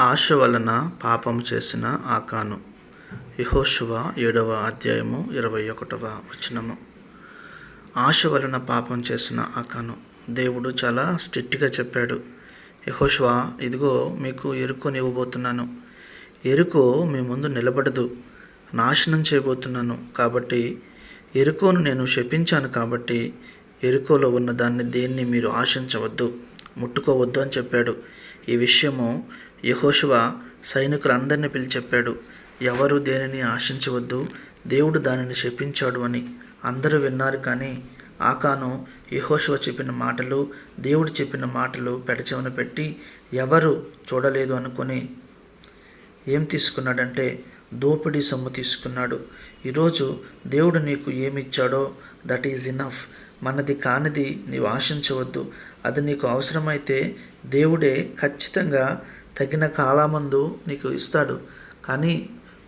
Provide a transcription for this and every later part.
ఆశ వలన పాపము చేసిన ఆకాను. యెహోషువ 7వ అధ్యాయము 21వ వచనము. ఆశ వలన పాపం చేసిన ఆకాను. దేవుడు చాలా స్ట్రిక్ట్గా చెప్పాడు. యెహోషువ, ఇదిగో మీకు ఎరుకోని ఇవ్వబోతున్నాను. ఎరుకో మీ ముందు నిలబడదు, నాశనం చేయబోతున్నాను. కాబట్టి ఎరుకోను నేను శపించాను. కాబట్టి ఎరుకోలో ఉన్న దేన్ని మీరు ఆశించవద్దు, ముట్టుకోవద్దు అని చెప్పాడు. ఈ విషయము యెహోషువ సైనికులందరినీ పిలిచి చెప్పాడు. ఎవరు దేనిని ఆశించవద్దు, దేవుడు దానిని శపించాడు అని. అందరూ విన్నారు. కానీ ఆకాను యెహోషువ చెప్పిన మాటలు, దేవుడు చెప్పిన మాటలు పెడచెవిన పెట్టి ఎవరు చూడలేదు అనుకొని ఏం తీసుకున్నాడంటే దోపిడీ సొమ్ము తీసుకున్నాడు. ఈరోజు దేవుడు నీకు ఏమిచ్చాడో దట్ ఈజ్ ఇనఫ్. మనది కానిది నీవు ఆశించవద్దు. అది నీకు అవసరమైతే దేవుడే ఖచ్చితంగా తగిన కాలమందు నీకు ఇస్తాడు. కానీ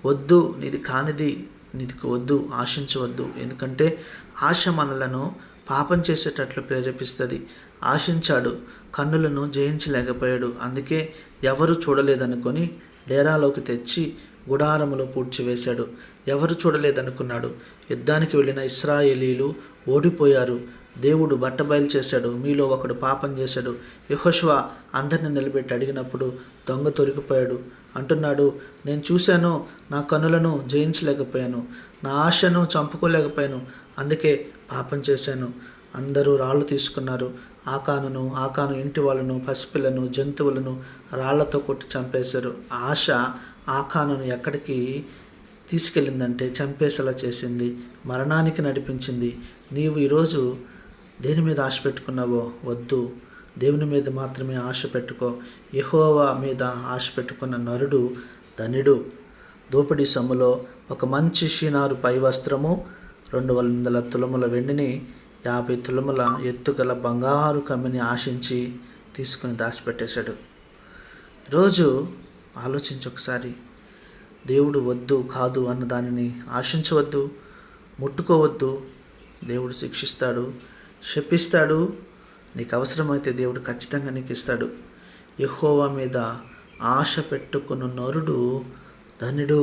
వద్దు, నీది కానిది నీకు వద్దు, ఆశించవద్దు. ఎందుకంటే ఆశ మనలను పాపం చేసేటట్లు ప్రేరేపిస్తుంది. ఆశించాడు, కన్నులను జయించలేకపోయాడు. అందుకే ఎవరు చూడలేదనుకొని డేరాలోకి తెచ్చి గుడారములో పూడ్చివేశాడు. ఎవరు చూడలేదనుకున్నాడు. యుద్ధానికి వెళ్ళిన ఇశ్రాయేలీలు ఓడిపోయారు. దేవుడు బట్టబయలు చేశాడు. మీలో ఒకడు పాపం చేశాడు. యెహోషువ అందరిని నిలబెట్టి అడిగినప్పుడు దొంగ దొరికిపోయాడు. అంటున్నాడు, నేను చూశాను, నా కన్నులను జయించలేకపోయాను, నా ఆశను చంపుకోలేకపోయాను, అందుకే పాపం చేశాను. అందరూ రాళ్ళు తీసుకున్నారు. ఆకాను ఇంటి వాళ్ళను, పసిపిల్లను, జంతువులను రాళ్లతో కొట్టి చంపేశారు. ఆశ ఆకానును ఎక్కడికి తీసుకెళ్ళిందంటే చంపేసేలా చేసింది, మరణానికి నడిపించింది. నీవు ఈరోజు దేని మీద ఆశ పెట్టుకున్నావో వద్దు, దేవుని మీద మాత్రమే ఆశ పెట్టుకో. యెహోవా మీద ఆశ పెట్టుకున్న నరుడు ధనుడు. దోపిడీ సొమ్ములో ఒక మంచి షీనారు పై వస్త్రము, 200 తులముల వెండిని, 50 తులముల ఎత్తుగల బంగారు కమ్మిని ఆశించి తీసుకుని దాచిపెట్టేశాడు. రోజు ఆలోచించి ఒకసారి, దేవుడు వద్దు కాదు అన్న దానిని ఆశించవద్దు, ముట్టుకోవద్దు. దేవుడు శిక్షిస్తాడు, శపిస్తాడు. నీకు అవసరమైతే దేవుడు ఖచ్చితంగా నీకు ఇస్తాడు. యెహోవా మీద ఆశ పెట్టుకున్న నరుడు ధనుడు.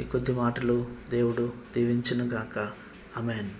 ఈ కొద్ది మాటలు దేవుడు దీవించును గాక. ఆమేన్.